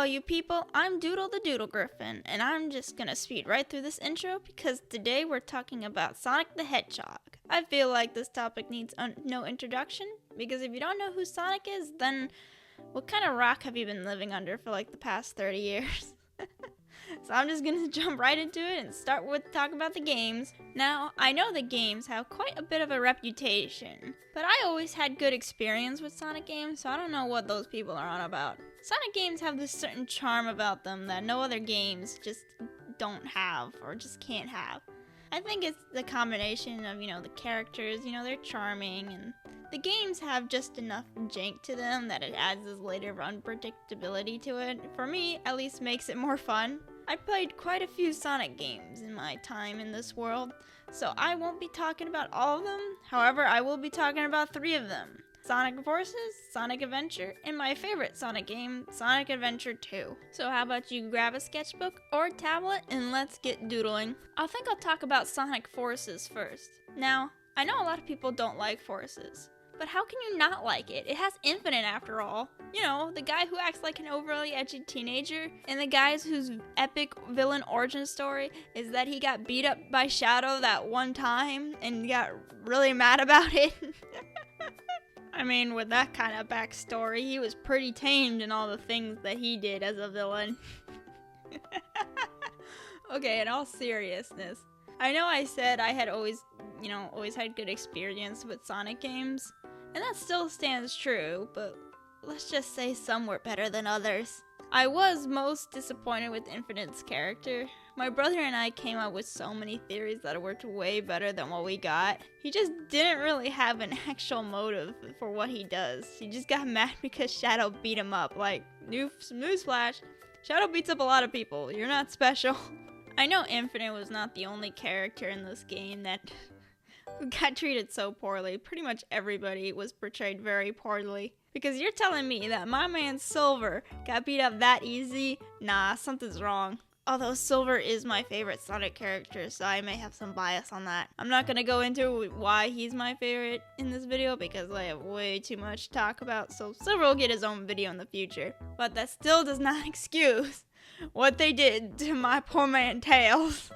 all you people, I'm Doodle the Doodle Griffin, and I'm just gonna speed right through this intro because today we're talking about Sonic the Hedgehog. I feel like this topic needs no introduction, because if you don't know who Sonic is, then what kind of rock have you been living under for like the past 30 years? So I'm just gonna jump right into it and start with talk about the games. Now, I know the games have quite a bit of a reputation, but I always had good experience with Sonic games, so I don't know what those people are on about. Sonic games have this certain charm about them that no other games just don't have or just can't have. I think it's the combination of, the characters, they're charming, and the games have just enough jank to them that it adds this layer of unpredictability to it. For me, at least makes it more fun. I played quite a few Sonic games in my time in this world, so I won't be talking about all of them. However, I will be talking about 3 of them. Sonic Forces, Sonic Adventure, and my favorite Sonic game, Sonic Adventure 2. So how about you grab a sketchbook or tablet and let's get doodling. I think I'll talk about Sonic Forces first. Now, I know a lot of people don't like Forces, but how can you not like it? It has Infinite after all. The guy who acts like an overly edgy teenager, and the guy whose epic villain origin story is that he got beat up by Shadow that one time and got really mad about it. I mean, with that kind of backstory, he was pretty tamed in all the things that he did as a villain. Okay, in all seriousness, I know I said I had always had good experience with Sonic games, and that still stands true, but let's just say some were better than others. I was most disappointed with Infinite's character. My brother and I came up with so many theories that worked way better than what we got. He just didn't really have an actual motive for what he does. He just got mad because Shadow beat him up. Like, newsflash, Shadow beats up a lot of people. You're not special. I know Infinite was not the only character in this game that got treated so poorly. Pretty much everybody was portrayed very poorly. Because you're telling me that my man Silver got beat up that easy? Nah, something's wrong. Although Silver is my favorite Sonic character, so I may have some bias on that. I'm not gonna go into why he's my favorite in this video because I have way too much to talk about, so Silver will get his own video in the future. But that still does not excuse what they did to my poor man Tails.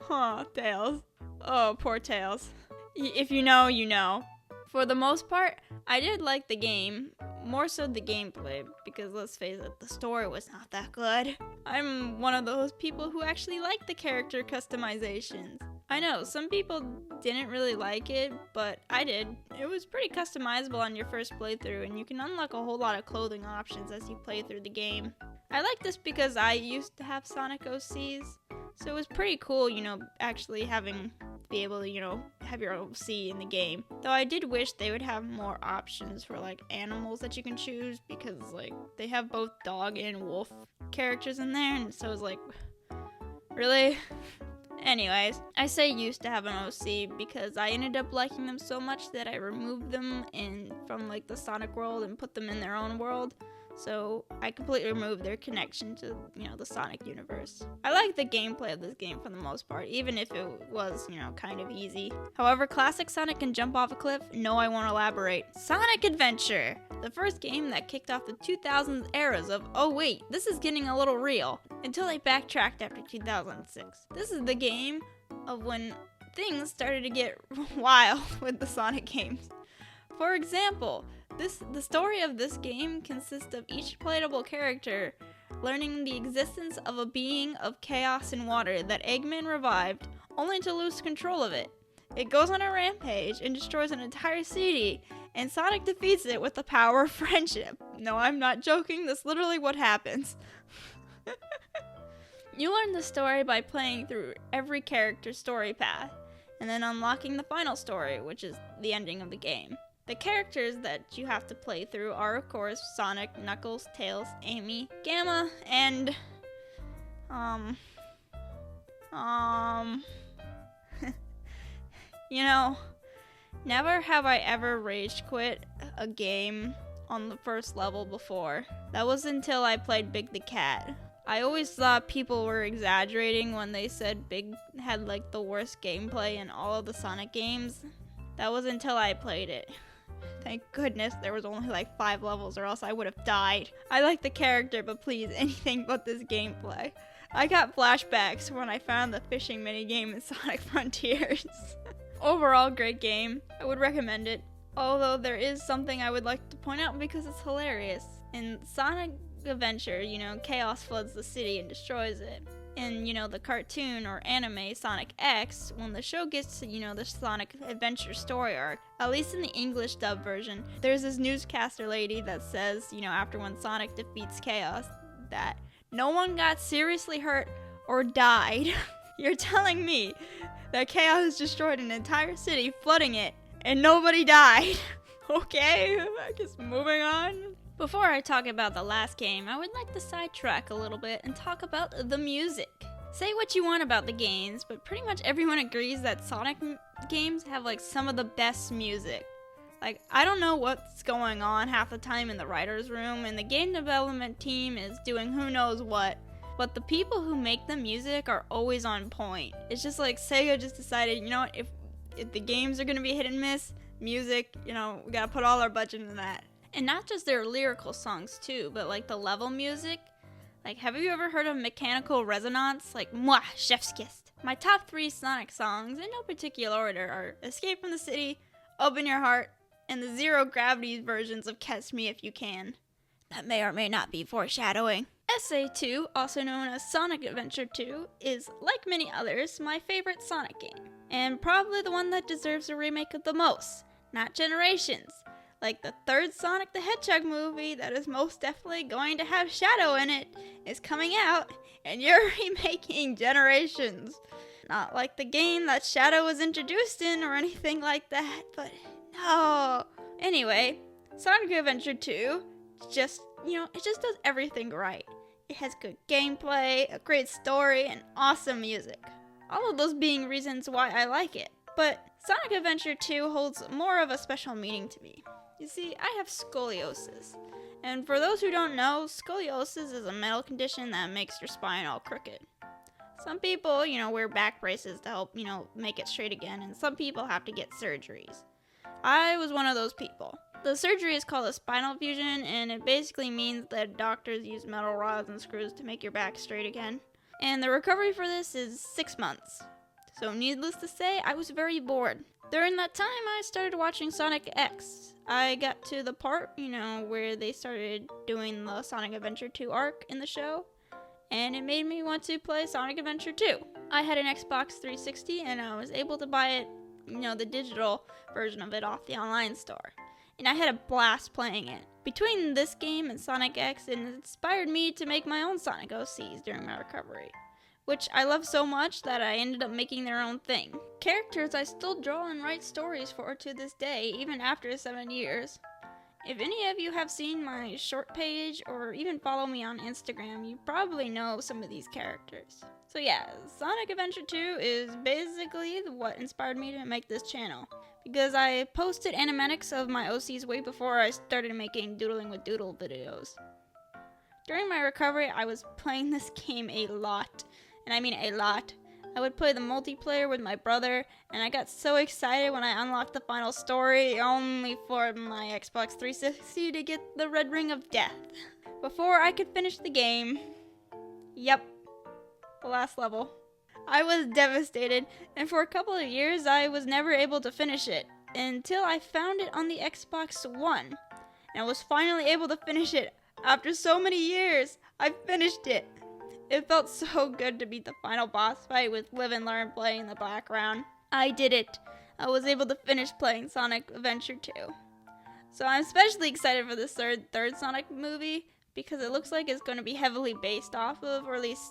Aw, Tails. Oh, poor Tails. If you know, you know. For the most part, I did like the game, more so the gameplay, because let's face it, the story was not that good. I'm one of those people who actually like the character customizations. I know, some people didn't really like it, but I did. It was pretty customizable on your first playthrough, and you can unlock a whole lot of clothing options as you play through the game. I like this because I used to have Sonic OCs, so it was pretty cool, actually be able to, have your OC in the game. Though I did wish they would have more options for, animals that you can choose, because, they have both dog and wolf characters in there, and so it's really? Anyways, I say used to have an OC because I ended up liking them so much that I removed them from, the Sonic world and put them in their own world. So I completely removed their connection to, the Sonic universe. I like the gameplay of this game for the most part, even if it was, kind of easy. However, classic Sonic can jump off a cliff? No, I won't elaborate. Sonic Adventure! The first game that kicked off the 2000s eras of, oh wait, this is getting a little real, until they backtracked after 2006. This is the game of when things started to get wild with the Sonic games. For example, the story of this game consists of each playable character learning the existence of a being of chaos and water that Eggman revived, only to lose control of it. It goes on a rampage and destroys an entire city, and Sonic defeats it with the power of friendship. No, I'm not joking, that's literally what happens. You learn the story by playing through every character's story path, and then unlocking the final story, which is the ending of the game. The characters that you have to play through are, of course, Sonic, Knuckles, Tails, Amy, Gamma, and, never have I ever rage quit a game on the first level before. That was until I played Big the Cat. I always thought people were exaggerating when they said Big had, the worst gameplay in all of the Sonic games. That was until I played it. Thank goodness there was only like 5 levels or else I would have died. I like the character, but please, anything but this gameplay. I got flashbacks when I found the fishing minigame in Sonic Frontiers. Overall, great game. I would recommend it. Although there is something I would like to point out because it's hilarious. In Sonic Adventure, Chaos floods the city and destroys it. In, the cartoon or anime Sonic X, when the show gets to, the Sonic Adventure story arc, at least in the English dub version, there's this newscaster lady that says, after when Sonic defeats Chaos, that no one got seriously hurt or died. You're telling me that Chaos destroyed an entire city, flooding it, and nobody died? Okay, I guess moving on. Before I talk about the last game, I would like to sidetrack a little bit and talk about the music. Say what you want about the games, but pretty much everyone agrees that Sonic games have like some of the best music. Like, I don't know what's going on half the time in the writer's room, and the game development team is doing who knows what, but the people who make the music are always on point. It's just like Sega just decided, if the games are gonna be hit and miss, music, we gotta put all our budget into that. And not just their lyrical songs too, but like the level music. Like, have you ever heard of Mechanical Resonance? Like, mwah, chef's kiss. My top 3 Sonic songs, in no particular order, are Escape from the City, Open Your Heart, and the Zero Gravity versions of Catch Me If You Can. That may or may not be foreshadowing. SA2, also known as Sonic Adventure 2, is, like many others, my favorite Sonic game. And probably the one that deserves a remake the most, not Generations. Like the 3rd Sonic the Hedgehog movie that is most definitely going to have Shadow in it is coming out, and you're remaking Generations. Not like the game that Shadow was introduced in or anything like that, but no. Anyway, Sonic Adventure 2 it just does everything right. It has good gameplay, a great story, and awesome music. All of those being reasons why I like it. But Sonic Adventure 2 holds more of a special meaning to me. You see, I have scoliosis. And for those who don't know, scoliosis is a mental condition that makes your spine all crooked. Some people, wear back braces to help, make it straight again, and some people have to get surgeries. I was one of those people. The surgery is called a spinal fusion, and it basically means that doctors use metal rods and screws to make your back straight again. And the recovery for this is 6 months. So needless to say, I was very bored. During that time, I started watching Sonic X. I got to the part, where they started doing the Sonic Adventure 2 arc in the show, and it made me want to play Sonic Adventure 2. I had an Xbox 360, and I was able to buy it, the digital version of it off the online store. And I had a blast playing it. Between this game and Sonic X, it inspired me to make my own Sonic OCs during my recovery, which I love so much that I ended up making their own thing. Characters I still draw and write stories for to this day, even after 7 years. If any of you have seen my short page or even follow me on Instagram, you probably know some of these characters. So yeah, Sonic Adventure 2 is basically what inspired me to make this channel, because I posted animatics of my OCs way before I started making Doodling with Doodle videos. During my recovery, I was playing this game a lot. And I mean a lot. I would play the multiplayer with my brother, and I got so excited when I unlocked the final story, only for my Xbox 360 to get the Red Ring of Death. Before I could finish the game, yep, the last level. I was devastated, and for a couple of years I was never able to finish it, until I found it on the Xbox One, and I was finally able to finish it. After so many years, I finished it. It felt so good to beat the final boss fight with Live and Learn playing in the background. I did it. I was able to finish playing Sonic Adventure 2. So I'm especially excited for this third Sonic movie, because it looks like it's going to be heavily based off of, or at least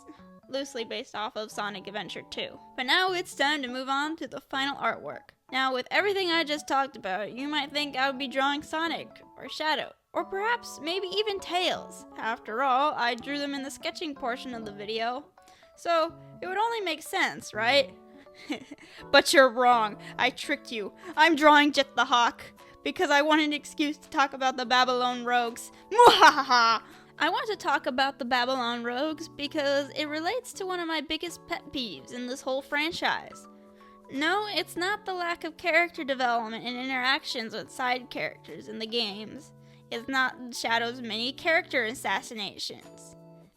loosely based off of, Sonic Adventure 2. But now it's time to move on to the final artwork. Now, with everything I just talked about, you might think I would be drawing Sonic, or Shadow, or perhaps maybe even Tails. After all, I drew them in the sketching portion of the video, so it would only make sense, right? But you're wrong. I tricked you. I'm drawing Jet the Hawk, because I wanted an excuse to talk about the Babylon Rogues. Mwahaha! I want to talk about the Babylon Rogues because it relates to one of my biggest pet peeves in this whole franchise. No, it's not the lack of character development and interactions with side characters in the games. It's not Shadow's many character assassinations.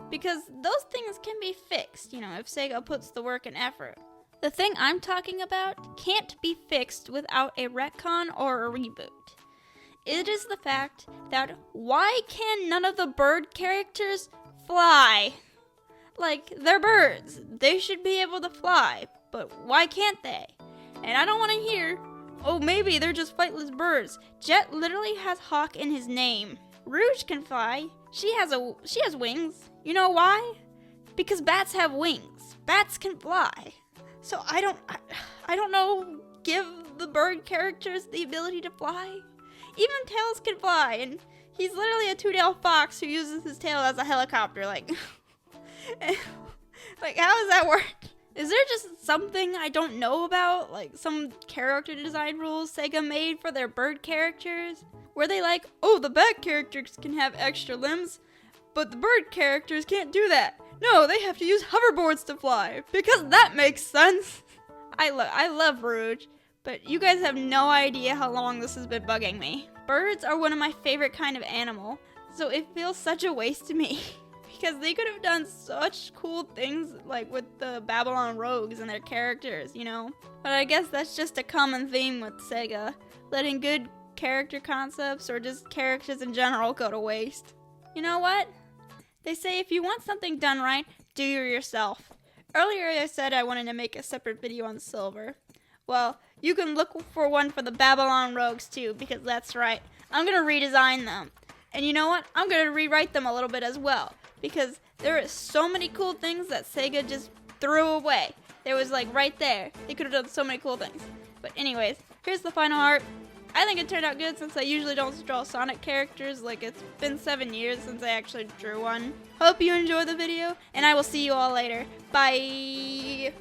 Because those things can be fixed, if Sega puts the work and effort. The thing I'm talking about can't be fixed without a retcon or a reboot. It is the fact that why can none of the bird characters fly? Like, they're birds. They should be able to fly, but why can't they? And I don't want to hear, oh, maybe they're just flightless birds. Jet literally has Hawk in his name. Rouge can fly. She has wings. You know why? Because bats have wings. Bats can fly. So I don't know, give the bird characters the ability to fly? Even Tails can fly, and he's literally a two-tailed fox who uses his tail as a helicopter, like how does that work? Is there just something I don't know about? Like some character design rules Sega made for their bird characters? Where they like, oh, the bat characters can have extra limbs, but the bird characters can't do that. No, they have to use hoverboards to fly, because that makes sense. I love Rouge, but you guys have no idea how long this has been bugging me. Birds are one of my favorite kind of animal, so it feels such a waste to me. Because they could have done such cool things, like with the Babylon Rogues and their characters, But I guess that's just a common theme with Sega, letting good character concepts or just characters in general go to waste. You know what? They say if you want something done right, do it yourself. Earlier I said I wanted to make a separate video on Silver. Well, you can look for one for the Babylon Rogues too, because that's right, I'm going to redesign them. And you know what? I'm going to rewrite them a little bit as well, because there are so many cool things that Sega just threw away. There was like right there. They could have done so many cool things. But anyways, here's the final art. I think it turned out good since I usually don't draw Sonic characters. Like, it's been 7 years since I actually drew one. Hope you enjoyed the video, and I will see you all later. Bye!